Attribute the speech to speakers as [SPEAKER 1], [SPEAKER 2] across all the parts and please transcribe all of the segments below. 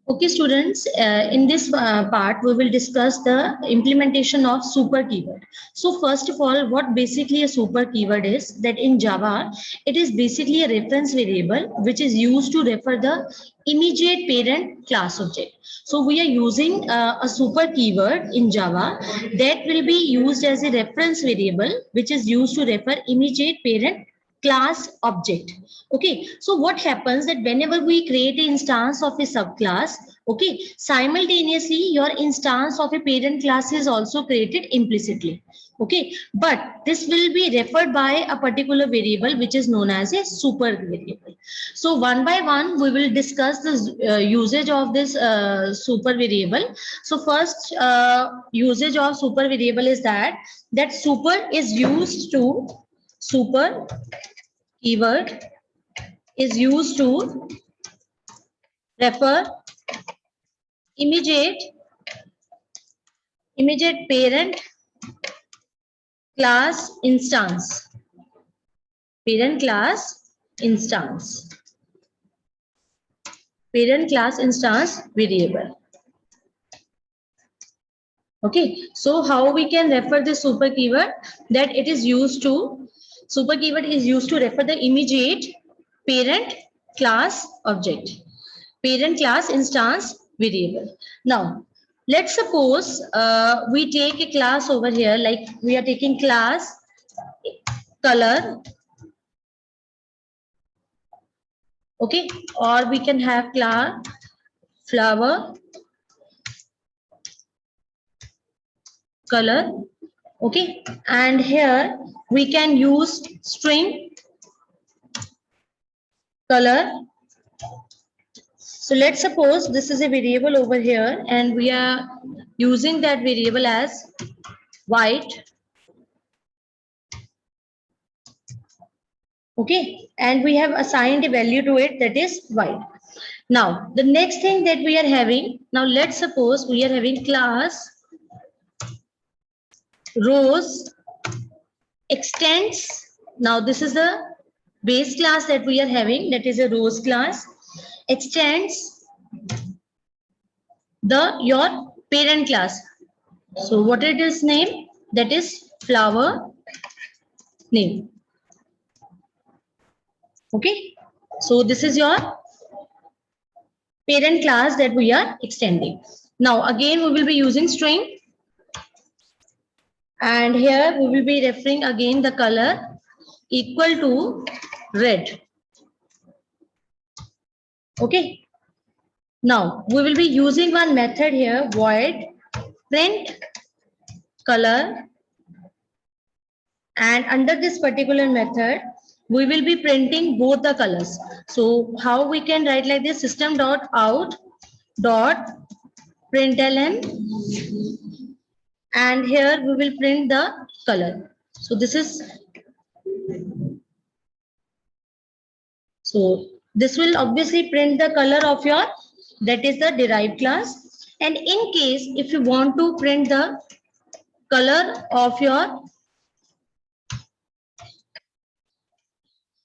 [SPEAKER 1] Okay, students, in this part, we will discuss the implementation of super keyword. So first of all, what basically a super keyword is, that in Java, it is basically a reference variable which is used to refer the immediate parent class object. So we are using a super keyword in Java that will be used as a reference variable which is used to refer immediate parent class object. Okay, so what happens that whenever we create an instance of a subclass, okay, simultaneously your instance of a parent class is also created implicitly. Okay, but this will be referred by a particular variable which is known as a super variable. So one by one we will discuss the usage of this super variable. So first usage of super variable is that super is used to super keyword is used to refer immediate parent class instance, parent class instance, parent class instance variable. Okay, so how we can refer the super keyword, that it is used to, super keyword is used to refer the immediate parent class object, parent class instance variable. Now let's suppose we take a class over here, like we are taking class color, okay, or we can have class flower color, okay, and here we can use string color. So let's suppose this is a variable over here and we are using that variable as white, okay, and we have assigned a value to it, that is white. Now the next thing that we are having, now let's suppose we are having class rows extends. Now this is the base class that we are having, that is a rows class, extends the your parent class. So what it is name, that is flower name. Okay, so this is your parent class that we are extending. Now again we will be using string, and here we will be referring again the color equal to red. Okay, now we will be using one method here, void print color, and under this particular method we will be printing both the colors. So how we can write like this, system dot out dot println, and here we will print the color. So this is, so this will obviously print the color of your, that is the derived class. And in case if you want to print the color of your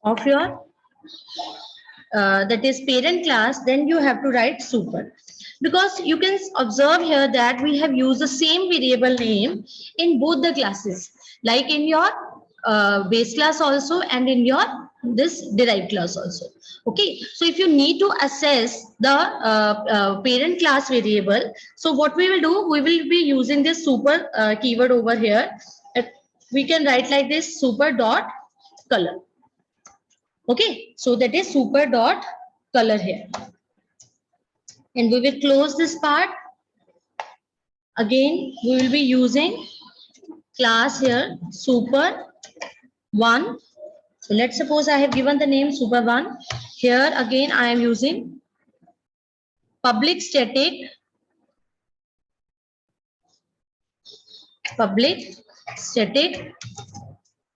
[SPEAKER 1] that is parent class, then you have to write super, because you can observe here that we have used the same variable name in both the classes, like in your base class also and in your this derived class also. Okay, so if you need to assess the parent class variable, so what we will do, we will be using this super keyword over here. We can write like this, super dot color. Okay, so that is super dot color here, and we will close this part. Again we will be using class here super one. So let's suppose I have given the name super one. Here again I am using public static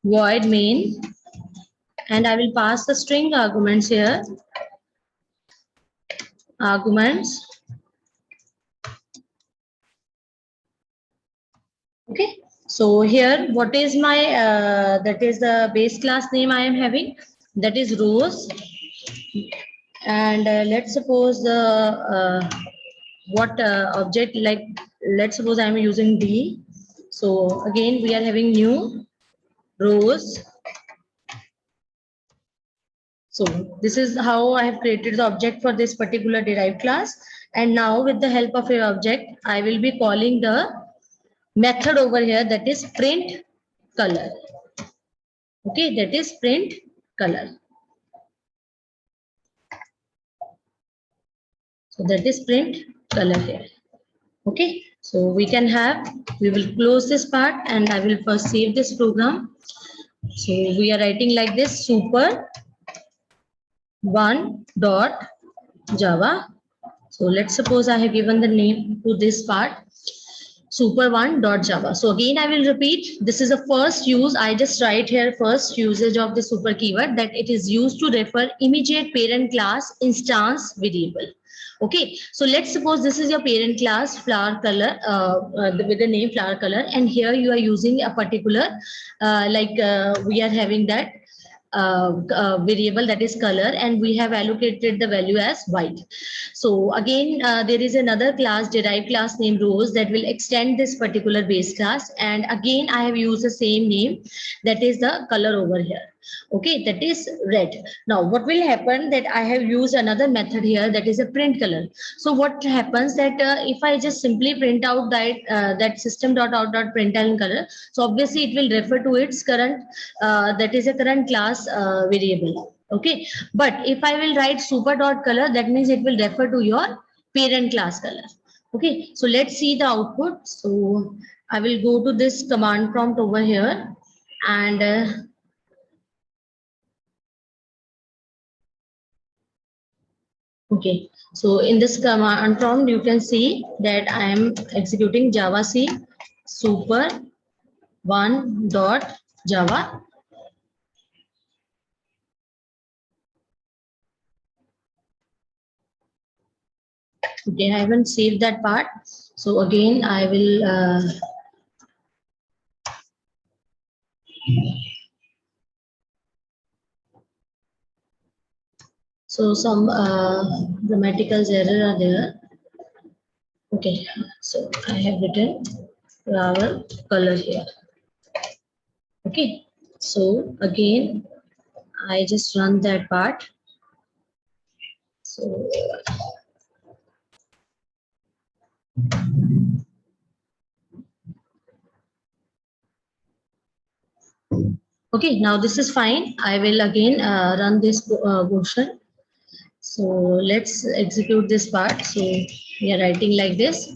[SPEAKER 1] void main, and I will pass the string arguments here, arguments. Okay, so here what is my that is the base class name I am having, that is rows, and let's suppose the what object, like let's suppose I'm using D. So again, we are having new rows. So this is how I have created the object for this particular derived class. And now with the help of your object, I will be calling the method over here, that is print color. Okay, that is print color. So that is print color here. Okay, so we will close this part and I will first save this program. So we are writing like this, super one dot Java. So let's suppose I have given the name to this part, super1.java. So again, I will repeat, this is the first use. I just write here first usage of the super keyword, that it is used to refer immediate parent class instance variable. Okay, so let's suppose this is your parent class flower color with the name flower color, and here you are using a particular we are having that variable, that is color, and we have allocated the value as white. So again, there is another class, derived class named rows, that will extend this particular base class, and again I have used the same name, that is the color over here. Okay, that is red. Now what will happen, that I have used another method here, that is a print color. So what happens, that if I just simply print out that system.out.println color, so obviously it will refer to its current that is a current class variable. Okay, but if I will write super.color, that means it will refer to your parent class color. Okay, so let's see the output. So I will go to this command prompt over here, and okay, so in this command prompt, you can see that I am executing javac super one dot java. Okay, I haven't saved that part. So again, I will so some grammatical error are there. Okay, so I have written flower color here. Okay, so again, I just run that part. So okay, now this is fine. I will again run this portion. So let's execute this part. So we are writing like this.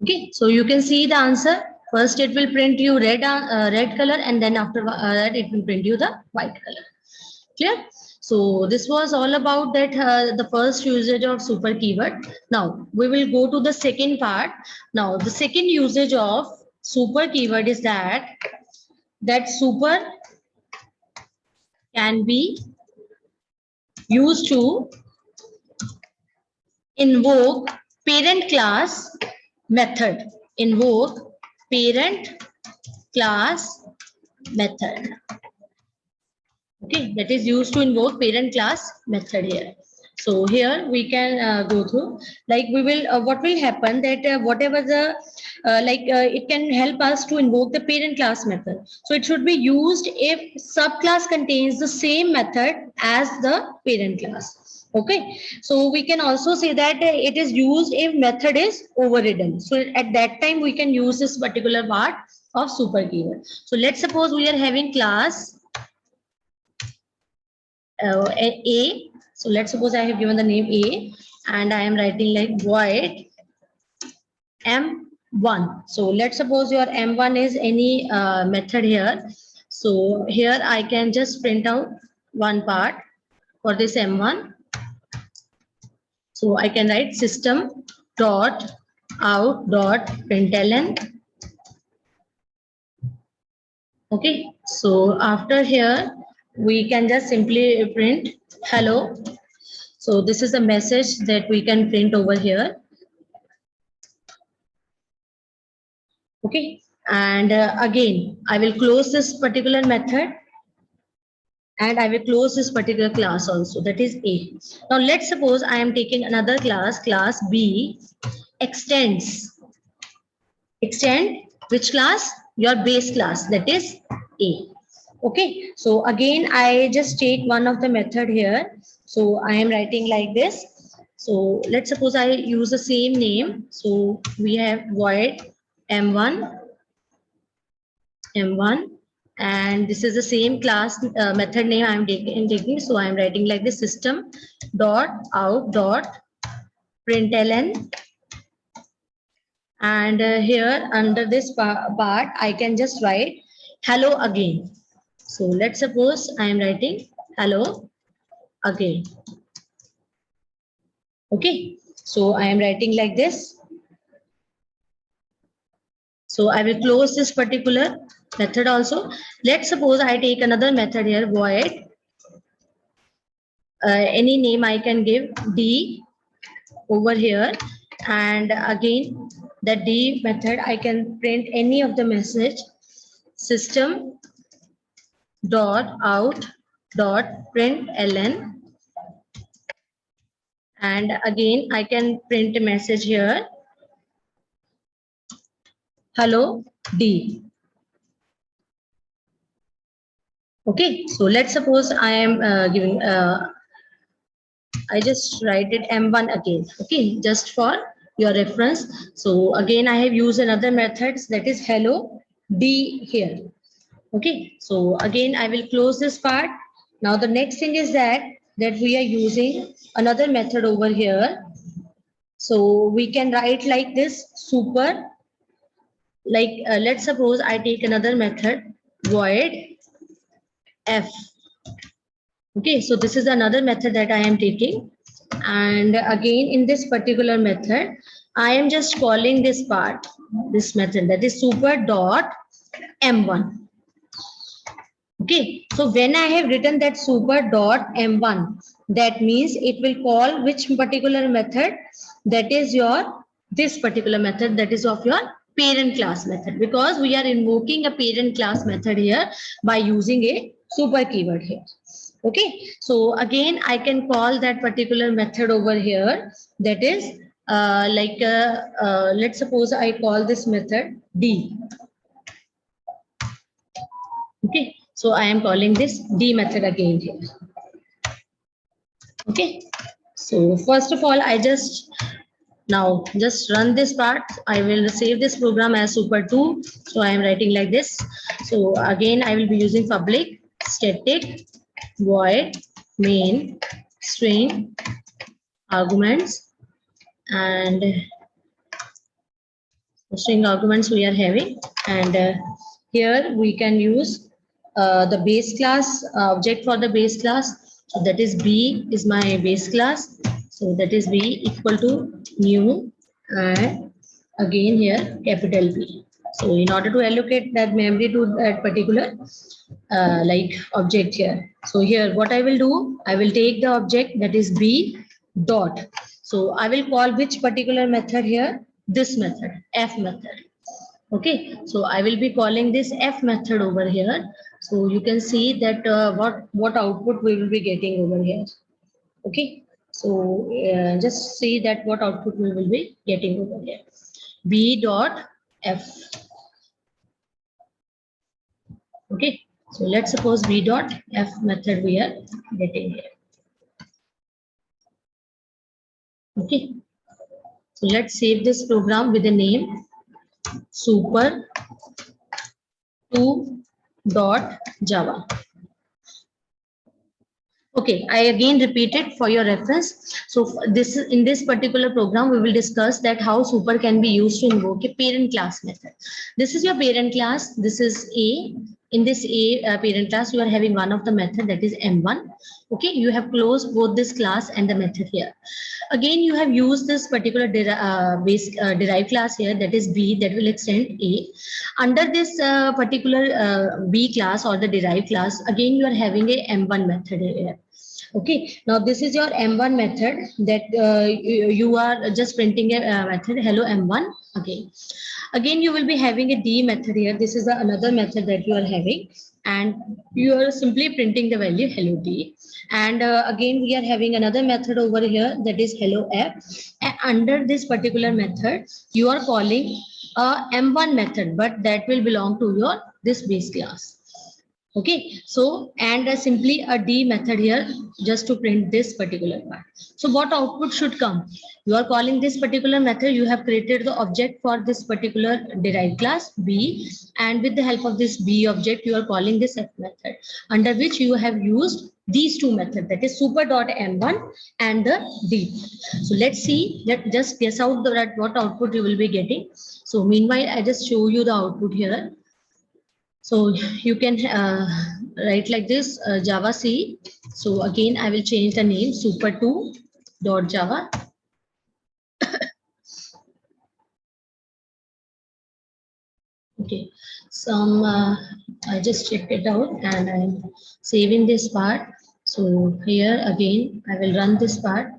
[SPEAKER 1] Okay, so you can see the answer. First, it will print you red color, and then after that, it will print you the white color. Clear? So this was all about that the first usage of super keyword. Now we will go to the second part. Now the second usage of super keyword is that super can be used to invoke parent class method. Invoke parent class method. Okay, that is used to invoke parent class method here. So here we can go through, like we will what will happen, that whatever the it can help us to invoke the parent class method. So it should be used if subclass contains the same method as the parent class. Okay, so we can also say that it is used if method is overridden. So at that time we can use this particular part of super keyword. So let's suppose we are having class A. So let's suppose I have given the name A, and I am writing like void M1. So let's suppose your M1 is any method here. So here I can just print out one part for this M1. So I can write system dot out dot println. Okay, so after here we can just simply print hello. So this is a message that we can print over here. Okay, and again I will close this particular method, and I will close this particular class also, that is A. Now let's suppose I am taking another class, class B extends. Extend which class? Your base class, that is A. Okay, so again I just take one of the method here. So I am writing like this. So let's suppose I use the same name. So we have void m1, and this is the same class method name I am taking. So I am writing like this: system dot out dot println, and here under this part I can just write hello again. So let's suppose I am writing hello again. Okay, so I am writing like this. So I will close this particular method also. Let's suppose I take another method here, void any name I can give D over here, and again the D method I can print any of the message, system dot out dot println, and again I can print a message here, hello D. Okay, so let's suppose I am giving I just write it m1 again. Okay, just for your reference. So again I have used another methods, that is hello D here. Okay, so again I will close this part. Now the next thing is that we are using another method over here. So we can write like this, super, like let's suppose I take another method, void f. Okay, so this is another method that I am taking, and again in this particular method I am just calling this part, this method, that is super dot m1. Okay, so when I have written that super dot m1, that means it will call which particular method? That is your, this particular method, that is of your parent class method, because we are invoking a parent class method here by using a super keyword here. Okay, so again I can call that particular method over here, that is let's suppose I call this method D. Okay, so I am calling this D method again here. Okay, so first of all I just now just run this part. I will save this program as super2. So I am writing like this. So again I will be using public static void main string arguments, and string arguments we are having, and here we can use the base class object for the base class, so that is B is my base class, so that is B equal to new, and again here capital B. So in order to allocate that memory to that particular like object here, so here what I will do, I will take the object that is B dot, so I will call which particular method here, this method, F method. Okay, so I will be calling this F method over here. So you can see that what output we will be getting over here. Okay, so just see that what output we will be getting over here. B dot F. Okay, so let's suppose B dot F method we are getting here. Okay, so let's save this program with the name super2.java. Okay, I again repeat it for your reference. So this is, in this particular program, we will discuss that how super can be used to invoke a parent class method. This is your parent class. This is A. In this A parent class, you are having one of the method, that is M1. Okay, you have closed both this class and the method here. Again, you have used this particular derived class here, that is B, that will extend A. Under this particular B class or the derived class, again you are having a M1 method here. Okay, now this is your M1 method, that you are just printing a method hello M1. Okay, again you will be having a D method here. This is the another method that you are having. and you are simply printing the value hello D. And again we are having another method over here, that is hello F. And under this particular method you are calling a M1 method, but that will belong to your this base class. Okay, so and simply a D method here just to print this particular part. So what output should come? You are calling this particular method, you have created the object for this particular derived class B, and with the help of this B object you are calling this F method, under which you have used these two methods, that is super.m1 and the D. So let's see, just guess out that what output you will be getting. So meanwhile I just show you the output here. So you can write like this, Java C. So again, I will change the name super2.java. Okay, some I just checked it out and I'm saving this part. So here again, I will run this part.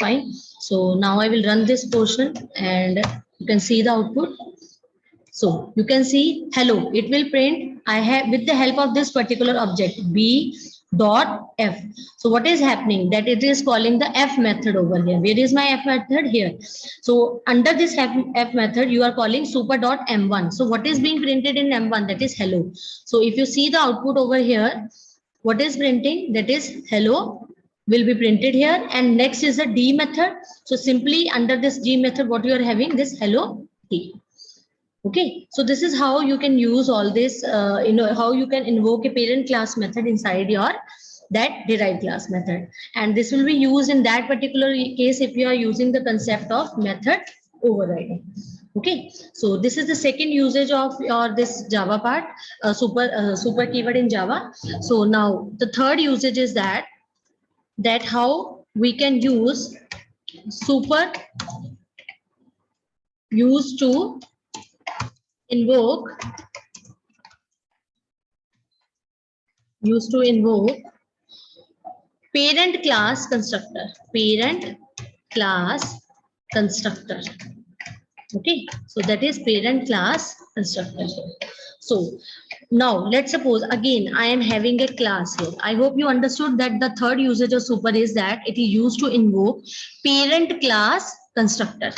[SPEAKER 1] Fine. So now I will run this portion and you can see the output. So you can see hello, it will print I have with the help of this particular object B dot F. So what is happening, that it is calling the F method over here. Where is my F method? Here. So under this F method you are calling super dot M1. So what is being printed in M1? That is hello. So if you see the output over here, what is printing? That is hello will be printed here, and next is the D method. So simply under this D method what you are having, this hello D. Okay, so this is how you can use all this, how you can invoke a parent class method inside your that derived class method. And this will be used in that particular case if you are using the concept of method overriding. Okay, so this is the second usage of your this Java part, super keyword in Java. So now the third usage is that how we can use super used to invoke parent class constructor. Okay, so that is parent class constructor. So now let's suppose again I am having a class here. I hope you understood that the third usage of super is that it is used to invoke parent class constructor.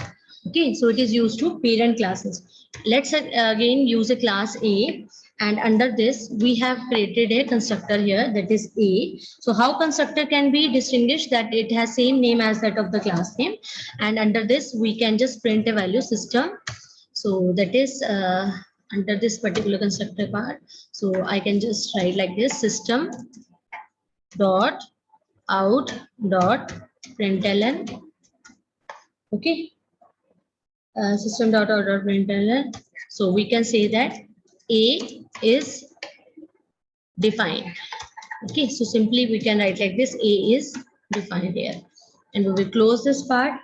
[SPEAKER 1] Okay, so it is used to parent classes. Let's again use a class A, and under this we have created a constructor here, that is A. So how constructor can be distinguished? That it has same name as that of the class name, and under this we can just print a value system. So that is under this particular constructor part. So I can just write like this, system dot out dot println. Okay, system dot out dot println. So we can say that A is defined. Okay, so simply we can write like this, A is defined here, and we will close this part.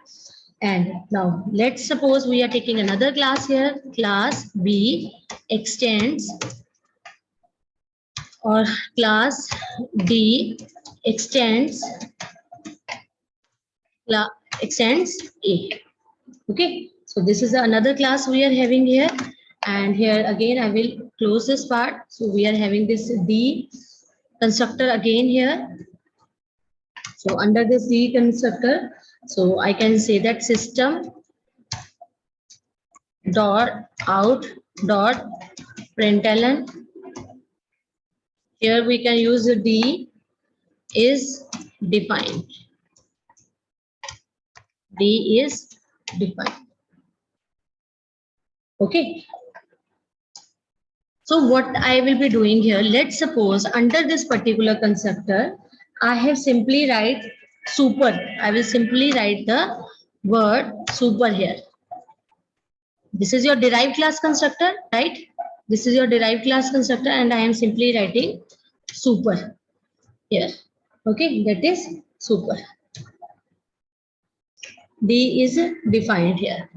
[SPEAKER 1] And now let's suppose we are taking another class here, class B extends, or class D extends A. Okay, so this is another class we are having here, and here again I will close this part. So we are having this D constructor again here. So under this D constructor, so I can say that system dot out dot println. Here we can use the D is defined. D is defined. Okay. So what I will be doing here, let's suppose under this particular constructor, I have simply write super. I will simply write the word super here. This is your derived class constructor, right? This is your derived class constructor, and I am simply writing super here. Okay, that is super. D is defined here.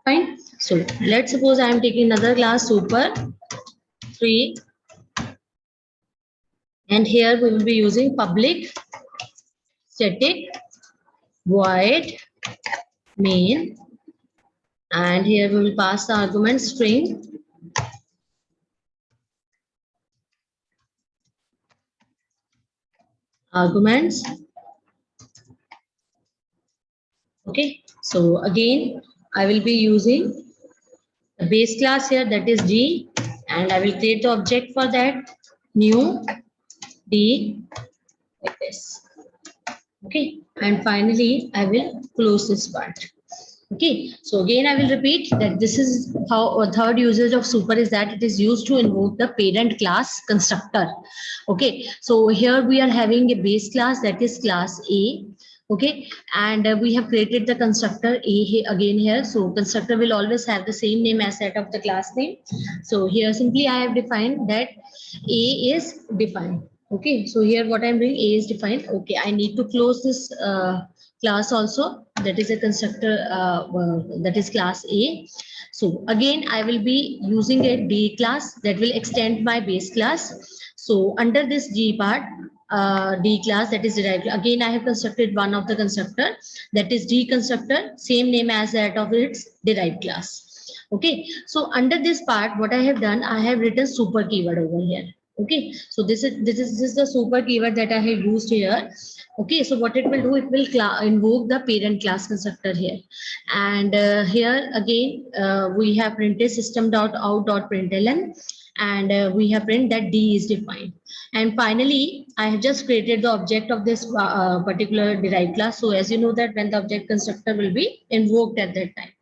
[SPEAKER 1] Fine. So let's suppose I am taking another class super 3, and here we will be using public static void main, and here we will pass the argument string arguments. Okay, so again I will be using the base class here, that is D, and I will create the object for that, new D, like this. Okay, and finally I will close this part. Okay, so again I will repeat that this is how a third usage of super is that it is used to invoke the parent class constructor. Okay, so here we are having a base class, that is class A. Okay, and we have created the constructor A again here. So constructor will always have the same name as that of the class name. So here simply I have defined that A is defined. Okay, so here what I'm doing, A is defined. Okay, I need to close this class also, that is a constructor that is class A. So again I will be using a D class that will extend my base class. So under this D part, D class, that is derived, again I have constructed one of the constructor, that is D constructor, same name as that of its derived class. Okay, so under this part what I have done, I have written super keyword over here. Okay, so this is the super keyword that I have used here. Okay, so what it will do, it will invoke the parent class constructor here, and here again we have printed system.out.println, and we have printed that D is defined, and finally I have just created the object of this particular derived class. So as you know that when the object constructor will be invoked at that time.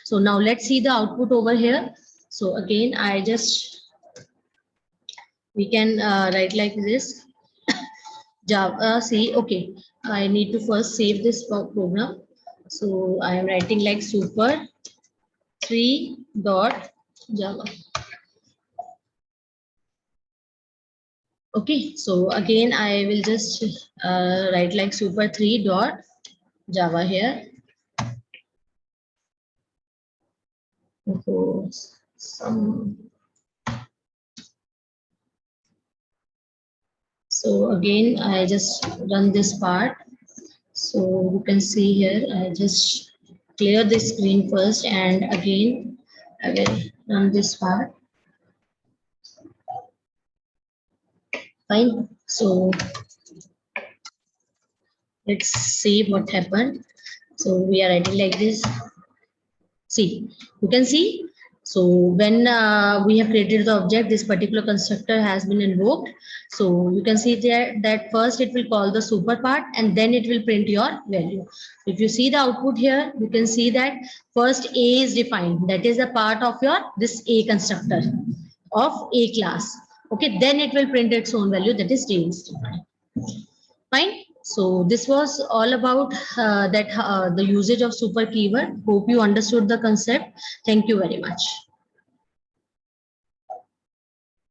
[SPEAKER 1] So now let's see the output over here. So again I just, we can write like this, Java C. Okay, I need to first save this program. So I am writing like super 3 dot Java. Okay, so again I will just write like super 3 dot Java here. So so again I just run this part. So you can see here, I just clear this screen first, and again I will run this part. Fine. So let's see what happened. So we are writing like this. See, you can see. So when we have created the object, this particular constructor has been invoked. So you can see there that first it will call the super part, and then it will print your value. If you see the output here, you can see that first A is defined. That is a part of your this A constructor of A class. Okay, then it will print its own value, that is D is defined. Fine. So this was all about the usage of super keyword. Hope you understood the concept. Thank you very much.